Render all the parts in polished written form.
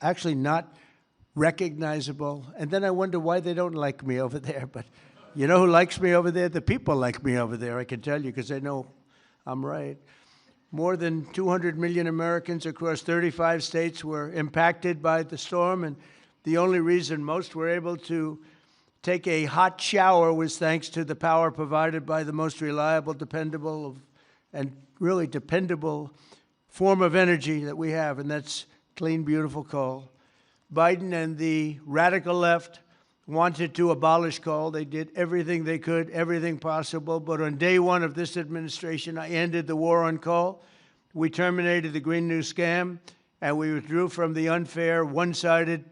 actually not recognizable. And then I wonder why they don't like me over there. But you know who likes me over there? The people like me over there, I can tell you, because they know I'm right. More than 200 million Americans across 35 states were impacted by the storm, and the only reason most were able to take a hot shower was thanks to the power provided by the most reliable, dependable, and really dependable form of energy that we have, and that's clean, beautiful coal. Biden and the radical left wanted to abolish coal. They did everything they could, everything possible. But on day one of this administration, I ended the war on coal. We terminated the Green New Scam, and we withdrew from the unfair, one-sided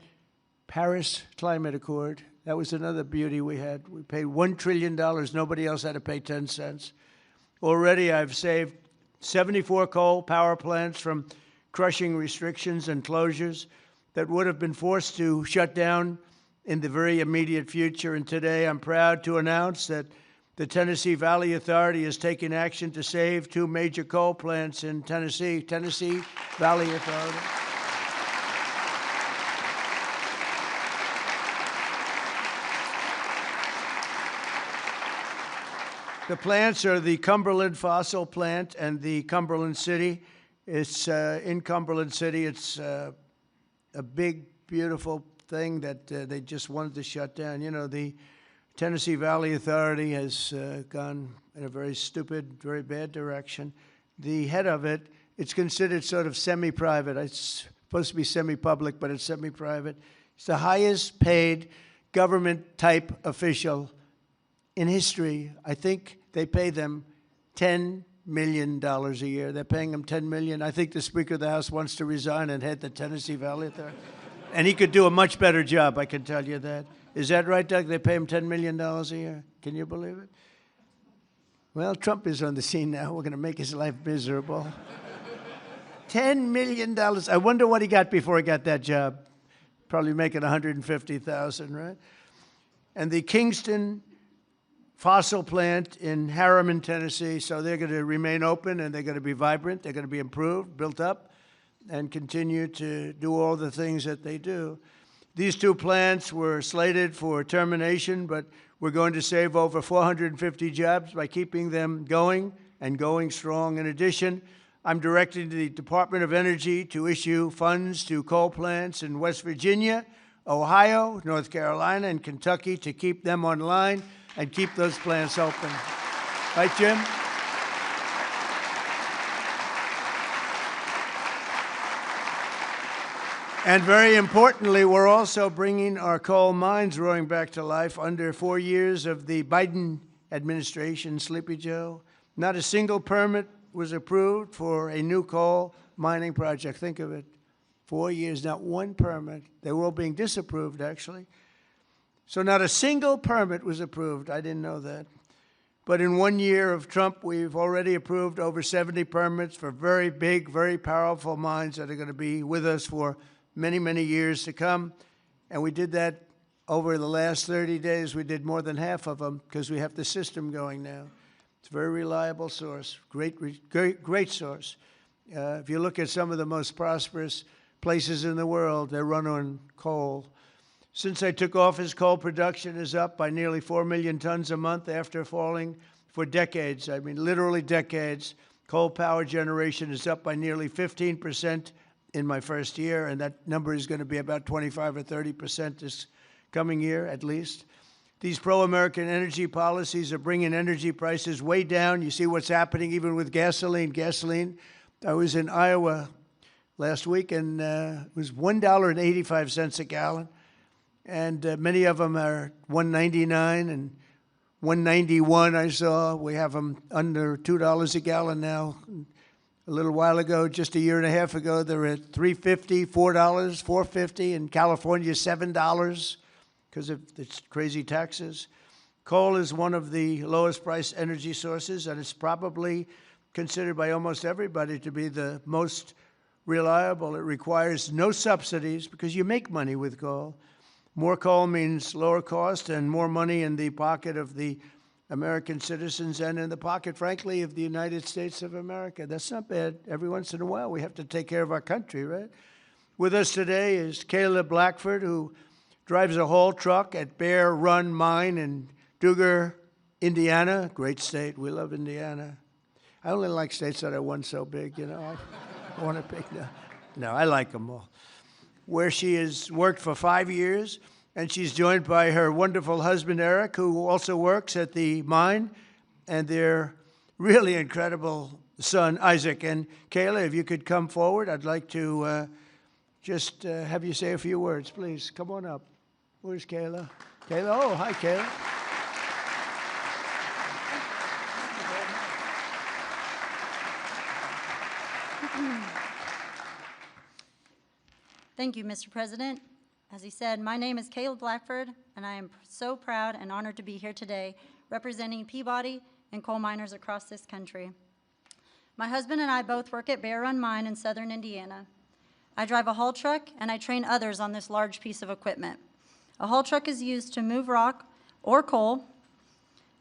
Paris Climate Accord. That was another beauty we had. We paid $1 trillion. Nobody else had to pay 10 cents. Already, I've saved 74 coal power plants from crushing restrictions and closures that would have been forced to shut down in the very immediate future. And today, I'm proud to announce that the Tennessee Valley Authority has taken action to save 2 major coal plants in Tennessee. Tennessee Valley Authority. The plants are the Cumberland Fossil Plant and the Cumberland City. It's in Cumberland City. It's a big, beautiful thing that they just wanted to shut down. You know, the Tennessee Valley Authority has gone in a very stupid, very bad direction. The head of it, it's considered sort of semi-private. It's supposed to be semi-public, but it's semi-private. It's the highest paid government-type official in history. I think they pay them $10 million a year. They're paying them $10 million. I think the Speaker of the House wants to resign and head the Tennessee Valley Authority. And he could do a much better job, I can tell you that. Is that right, Doug? They pay him $10 million a year. Can you believe it? Well, Trump is on the scene now. We're going to make his life miserable. $10 million. I wonder what he got before he got that job. Probably making $150,000, right? And the Kingston Fossil Plant in Harriman, Tennessee, so they're going to remain open and they're going to be vibrant. They're going to be improved, built up, and continue to do all the things that they do. These 2 plants were slated for termination, but we're going to save over 450 jobs by keeping them going and going strong. In addition, I'm directing the Department of Energy to issue funds to coal plants in West Virginia, Ohio, North Carolina, and Kentucky to keep them online and keep those plants open. Right, Jim? And very importantly, we're also bringing our coal mines roaring back to life. Under 4 years of the Biden administration, Sleepy Joe, not a single permit was approved for a new coal mining project. Think of it. 4 years, not one permit. They were all being disapproved, actually. So not a single permit was approved. I didn't know that. But in 1 year of Trump, we've already approved over 70 permits for very big, very powerful mines that are going to be with us for many, many years to come. And we did that over the last 30 days. We did more than half of them because we have the system going now. It's a very reliable source, great source. If you look at some of the most prosperous places in the world, they run on coal. Since I took office, coal production is up by nearly 4 million tons a month after falling for decades. I mean, literally decades. Coal power generation is up by nearly 15% in my first year, and that number is going to be about 25 or 30% this coming year, at least. These pro-American energy policies are bringing energy prices way down. You see what's happening even with gasoline. I was in Iowa last week, and it was $1.85 a gallon. And many of them are $1.99 and $1.91 I saw. We have them under $2 a gallon now. A little while ago, just a year and a half ago, they were at $3.50, $4, $4.50. In California, $7 because of its crazy taxes. Coal is one of the lowest priced energy sources, and it's probably considered by almost everybody to be the most reliable. It requires no subsidies because you make money with coal. More coal means lower cost and more money in the pocket of the American citizens and in the pocket, frankly, of the United States of America. That's not bad. Every once in a while, we have to take care of our country, right? With us today is Kayla Blackford, who drives a haul truck at Bear Run Mine in Duggar, Indiana. Great state. We love Indiana. I only like states that are one so big, you know. I want to pick no, I like them all. Where she has worked for 5 years, and she's joined by her wonderful husband, Eric, who also works at the mine, and their really incredible son, Isaac. And Kayla, if you could come forward, I'd like to just have you say a few words, please. Come on up. Where's Kayla? Kayla, oh, hi, Kayla. Thank you, Mr. President. As he said, my name is Kayla Blackford, and I am so proud and honored to be here today representing Peabody and coal miners across this country. My husband and I both work at Bear Run Mine in southern Indiana. I drive a haul truck, and I train others on this large piece of equipment. A haul truck is used to move rock or coal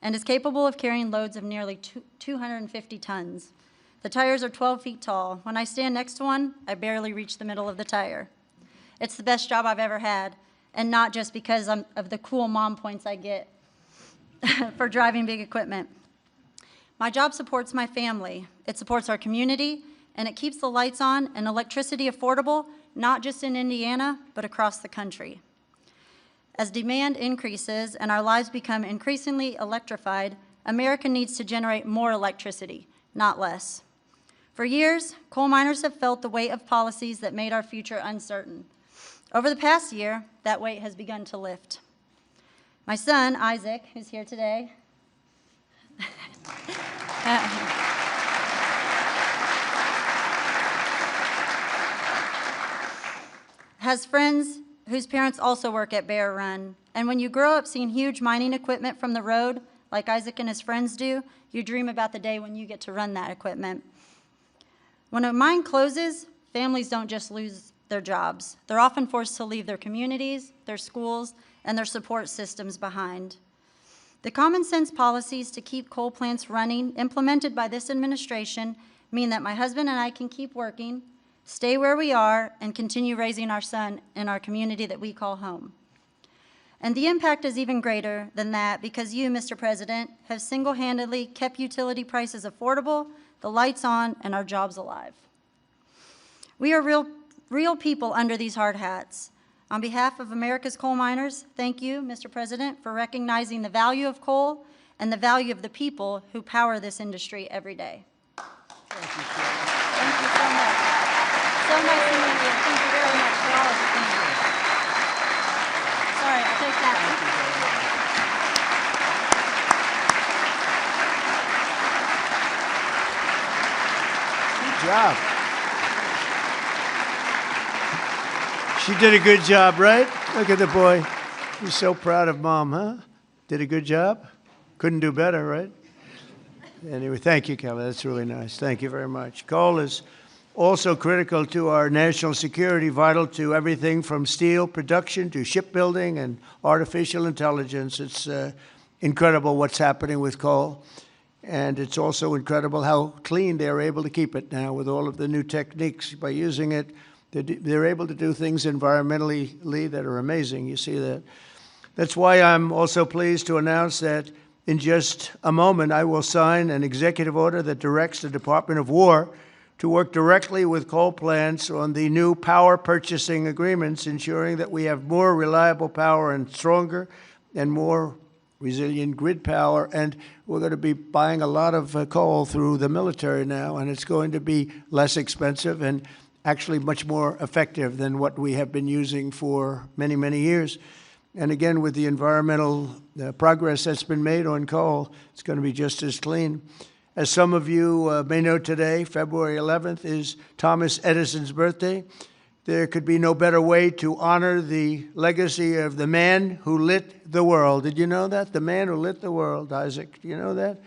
and is capable of carrying loads of nearly 250 tons. The tires are 12 feet tall. When I stand next to one, I barely reach the middle of the tire. It's the best job I've ever had, and not just because of the cool mom points I get for driving big equipment. My job supports my family. It supports our community, and it keeps the lights on and electricity affordable, not just in Indiana, but across the country. As demand increases and our lives become increasingly electrified, America needs to generate more electricity, not less. For years, coal miners have felt the weight of policies that made our future uncertain. Over the past year, that weight has begun to lift. My son, Isaac, who's here today, has friends whose parents also work at Bear Run. And when you grow up seeing huge mining equipment from the road, like Isaac and his friends do, you dream about the day when you get to run that equipment. When a mine closes, families don't just lose their jobs. They're often forced to leave their communities, their schools, and their support systems behind. The common sense policies to keep coal plants running implemented by this administration mean that my husband and I can keep working, stay where we are, and continue raising our son in our community that we call home. And the impact is even greater than that because you, Mr. President, have single-handedly kept utility prices affordable, the lights on, and our jobs alive. We are real people under these hard hats. On behalf of America's coal miners, thank you, Mr. President, for recognizing the value of coal and the value of the people who power this industry every day. Thank you, Kayla. Thank you so much. So nice to meet you. Thank you very much for all of you. Thank you. Sorry, I'll take that. Good job. She did a good job, right? Look at the boy. He's so proud of mom, huh? Did a good job? Couldn't do better, right? Anyway, thank you, Kelly. That's really nice. Thank you very much. Coal is also critical to our national security, vital to everything from steel production to shipbuilding and artificial intelligence. It's incredible what's happening with coal. And it's also incredible how clean they're able to keep it now with all of the new techniques. By using it, they're able to do things environmentally that are amazing. You see that. That's why I'm also pleased to announce that in just a moment, I will sign an executive order that directs the Department of War to work directly with coal plants on the new power purchasing agreements, ensuring that we have more reliable power and stronger and more resilient grid power. And we're going to be buying a lot of coal through the military now, and it's going to be less expensive and actually much more effective than what we have been using for many, many years. And again, with the environmental progress that's been made on coal, it's going to be just as clean. As some of you may know today, February 11th is Thomas Edison's birthday. There could be no better way to honor the legacy of the man who lit the world. Did you know that? The man who lit the world, Isaac. Do you know that?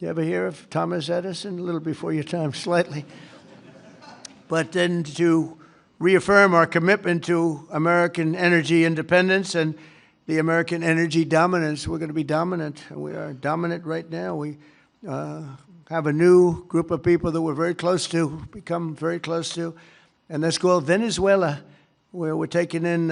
You ever hear of Thomas Edison? A little before your time, slightly. But then to reaffirm our commitment to American energy independence and the American energy dominance. We're going to be dominant. We are dominant right now. We have a new group of people that we're very close to, become very close to, and that's called Venezuela. where we're taking in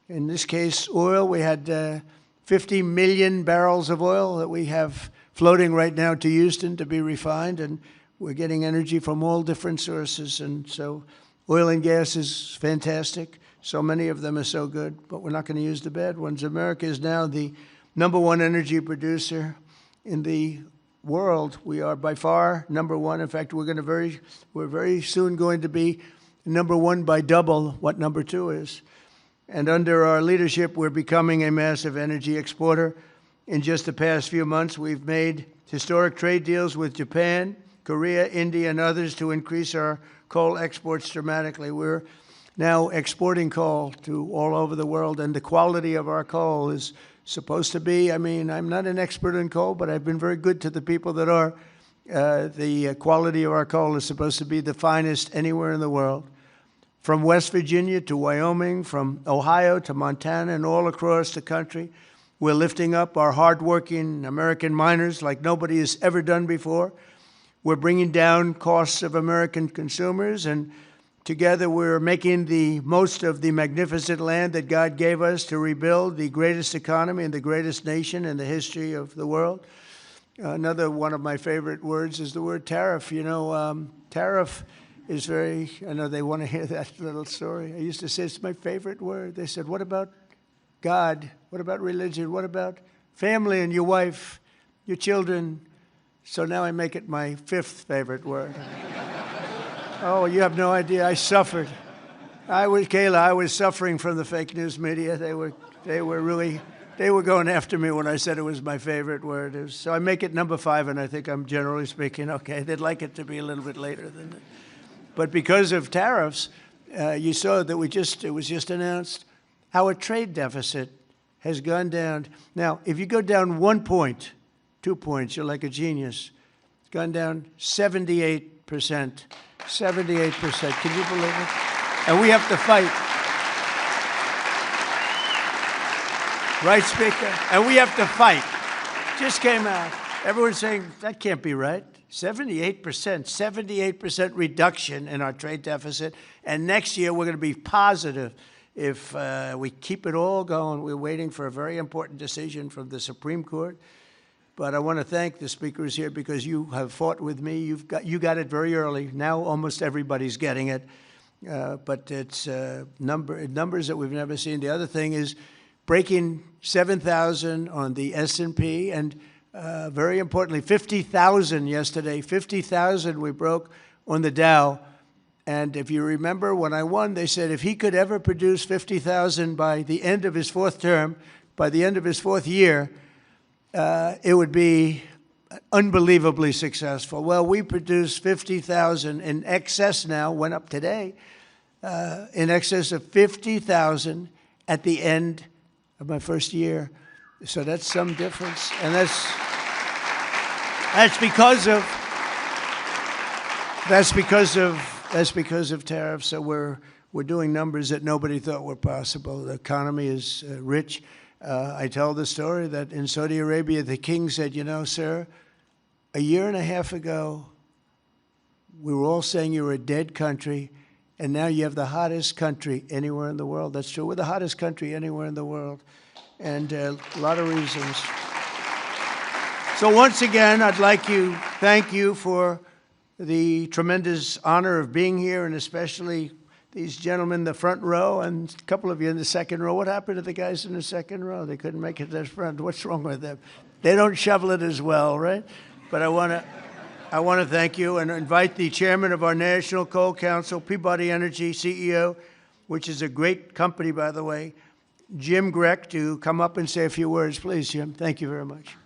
this case, oil. We had 50 million barrels of oil that we have floating right now to Houston to be refined, and we're getting energy from all different sources. And so oil and gas is fantastic. So many of them are so good, but we're not going to use the bad ones. America is now the #1 energy producer in the world. We are by far #1. In fact, we're very soon going to be #1 by double what #2 is. And under our leadership, we're becoming a massive energy exporter. In just the past few months, we've made historic trade deals with Japan, Korea, India, and others to increase our coal exports dramatically. We're now exporting coal to all over the world, and the quality of our coal is supposed to be, I mean, I'm not an expert in coal, but I've been very good to the people that are. The quality of our coal is supposed to be the finest anywhere in the world. From West Virginia to Wyoming, from Ohio to Montana, and all across the country, we're lifting up our hardworking American miners like nobody has ever done before. We're bringing down costs of American consumers, and together we're making the most of the magnificent land that God gave us to rebuild the greatest economy and the greatest nation in the history of the world. Another one of my favorite words is the word tariff. You know, tariff is very, I know they want to hear that little story. I used to say it's my favorite word. They said, what about God? What about religion? What about family and your wife, your children? So now I make it my 5th favorite word. Oh, you have no idea. I suffered. I was suffering from the fake news media. They were going after me when I said it was my favorite word. So I make it #5, and I think I'm generally speaking okay. They'd like it to be a little bit later than that. But because of tariffs, you saw that it was just announced, our trade deficit has gone down. Now, if you go down 1 point, 2 points, you're like a genius. It's gone down 78%. 78%. Can you believe it? And we have to fight. Right, Speaker? And we have to fight. Just came out. Everyone's saying, that can't be right. 78% reduction in our trade deficit. And next year, we're going to be positive if we keep it all going. We're waiting for a very important decision from the Supreme Court. But I want to thank the speakers here because you have fought with me. You got it very early. Now almost everybody's getting it. But it's numbers that we've never seen. The other thing is breaking 7,000 on the S&P, and very importantly, 50,000 yesterday. 50,000 we broke on the Dow. And if you remember, when I won, they said if he could ever produce 50,000 by the end of his 4th term, by the end of his 4th year, it would be unbelievably successful. Well, we produced 50,000 in excess now, went up today, in excess of 50,000 at the end of my 1st year. So that's some difference. And that's because of tariffs. So we're doing numbers that nobody thought were possible. The economy is rich. I tell the story that in Saudi Arabia, the king said, you know, sir, a year and a half ago, we were all saying you were a dead country, and now you have the hottest country anywhere in the world. That's true. We're the hottest country anywhere in the world, and a lot of reasons. So once again, I'd like to thank you for the tremendous honor of being here, and especially these gentlemen in the front row and a couple of you in the second row. What happened to the guys in the second row? They couldn't make it to the front. What's wrong with them? They don't shovel it as well, right? But I want to thank you and invite the chairman of our National Coal Council, Peabody Energy CEO, which is a great company, by the way, Jim Grech, to come up and say a few words. Please, Jim. Thank you very much.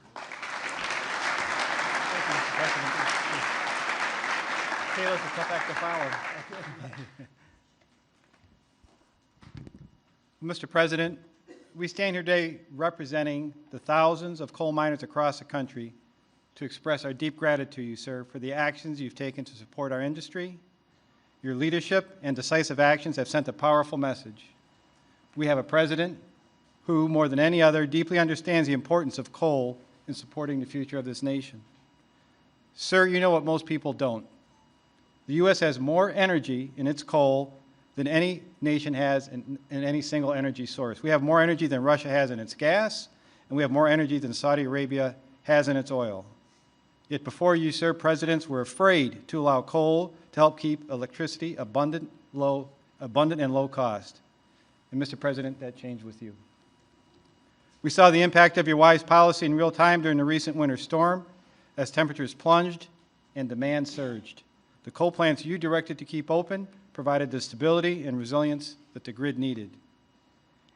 Taylor's a tough act to follow. Mr. President, we stand here today representing the thousands of coal miners across the country to express our deep gratitude to you, sir, for the actions you've taken to support our industry. Your leadership and decisive actions have sent a powerful message. We have a president who, more than any other, deeply understands the importance of coal in supporting the future of this nation. Sir, you know what most people don't. The U.S. has more energy in its coal than any nation has in any single energy source. We have more energy than Russia has in its gas, and we have more energy than Saudi Arabia has in its oil. Yet before you, sir, presidents were afraid to allow coal to help keep electricity abundant and low cost. And Mr. President, that changed with you. We saw the impact of your wise policy in real time during the recent winter storm as temperatures plunged and demand surged. The coal plants you directed to keep open provided the stability and resilience that the grid needed.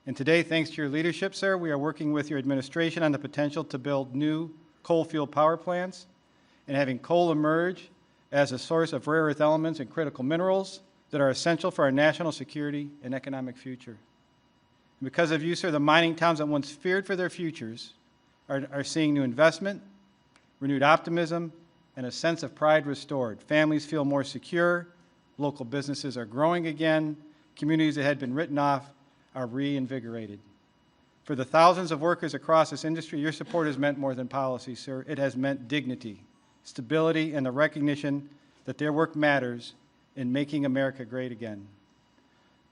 And today, thanks to your leadership, sir, we are working with your administration on the potential to build new coal-fueled power plants and having coal emerge as a source of rare earth elements and critical minerals that are essential for our national security and economic future. And because of you, sir, the mining towns that once feared for their futures are seeing new investment, renewed optimism, and a sense of pride restored. Families feel more secure, local businesses are growing again, communities that had been written off are reinvigorated. For the thousands of workers across this industry, your support has meant more than policy, sir. It has meant dignity, stability, and the recognition that their work matters in making America great again.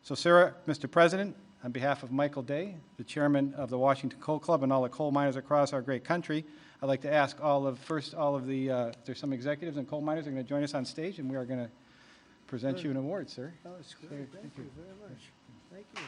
So, sir, Mr. President, on behalf of Michael Day, the chairman of the Washington Coal Club, and all the coal miners across our great country, I'd like to ask there's some executives and coal miners that are going to join us on stage, and we are going to present you an award, sir. Oh, it's great. Thank you very much. Thank you.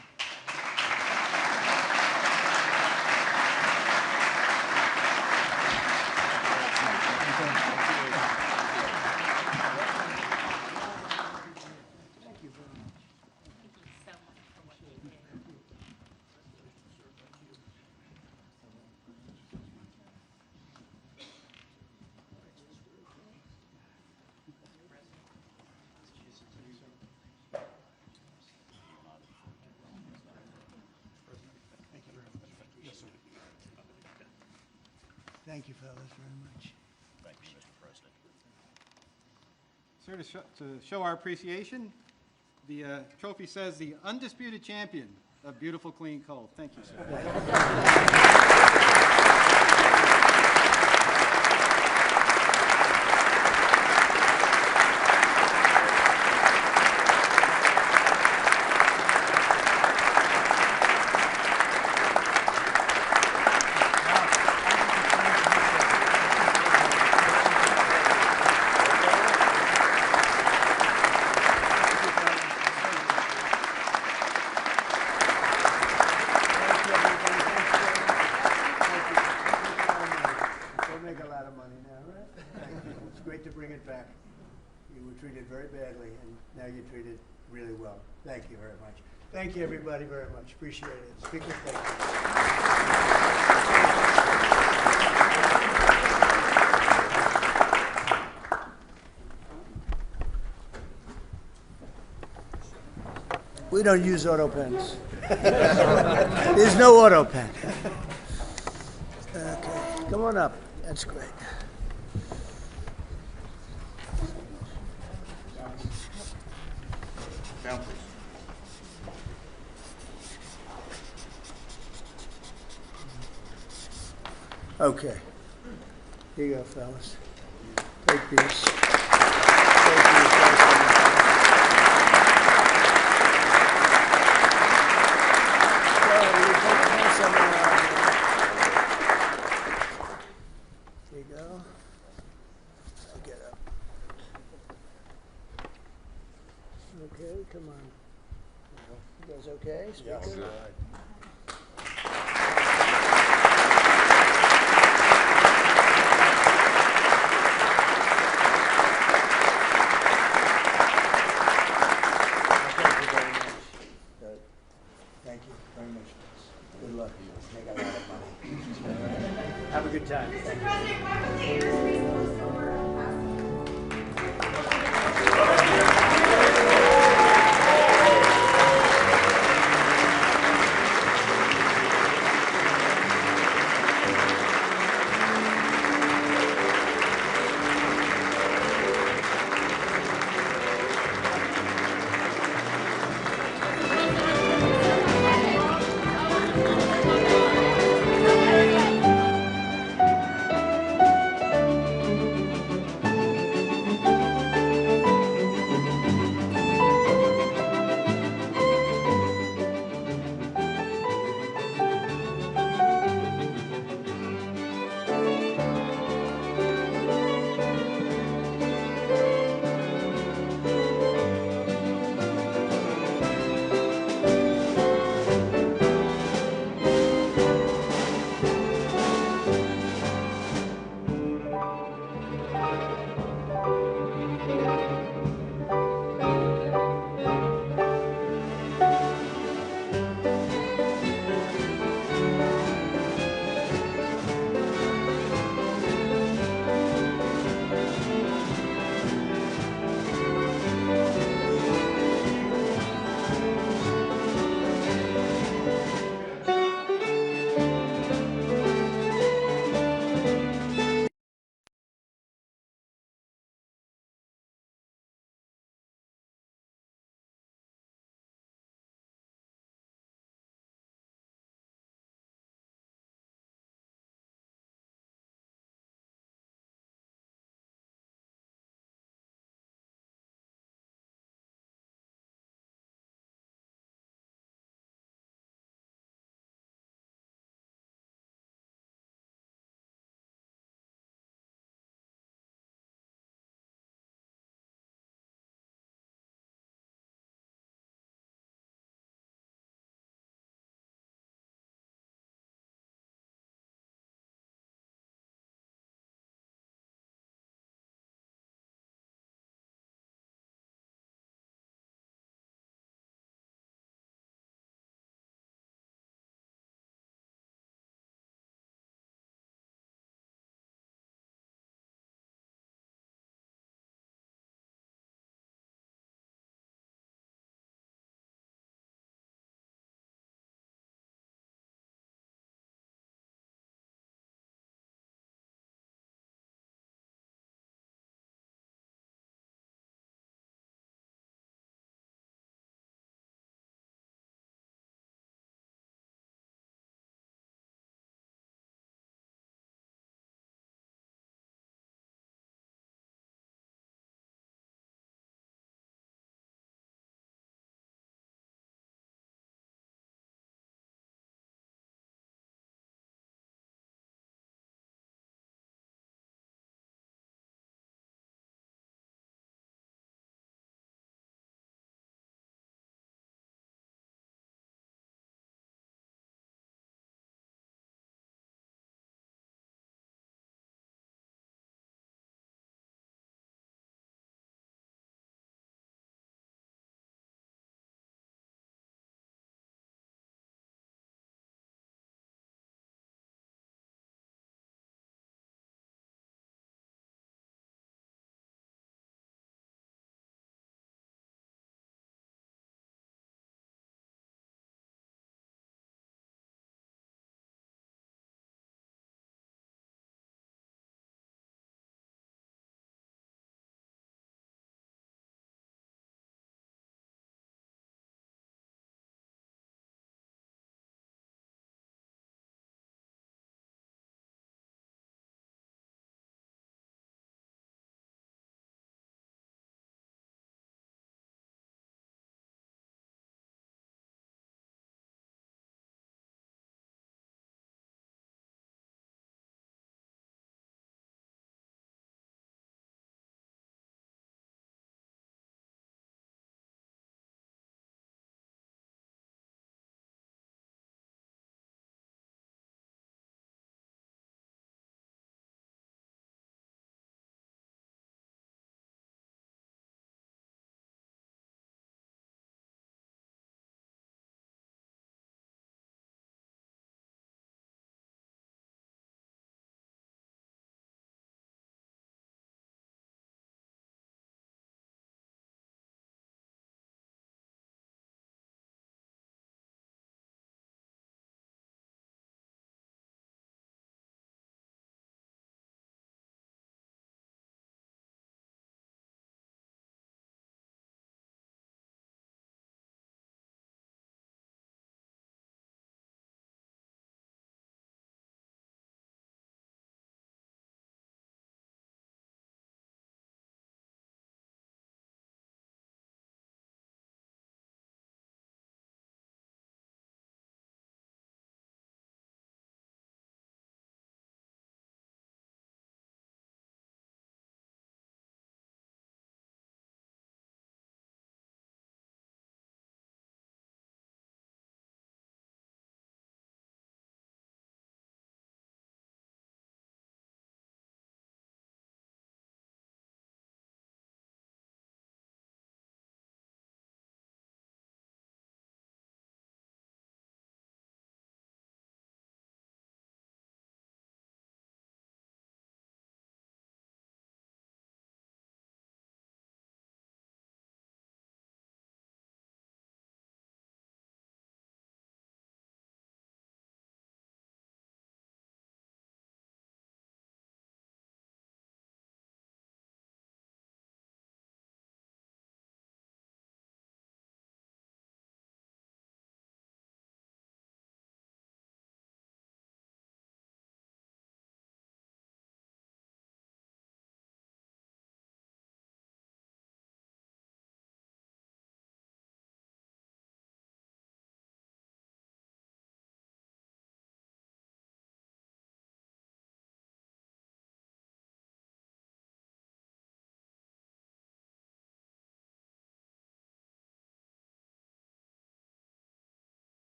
Thank you, fellas, very much. Thank you, Mr. President. Sir, to show our appreciation, the trophy says the undisputed champion of beautiful clean coal. Thank you, sir. Very badly, and now you're treated really well. Thank you very much. Thank you, everybody, very much. Appreciate it. Speaker, thank you. We don't use auto pens. There's no auto pen. Okay, come on up. That's great. Okay. Here you go, fellas. Take these. There you go. I'll get up. Okay, come on. You guys okay? Speaker? Yes. Have a good time. Thank you.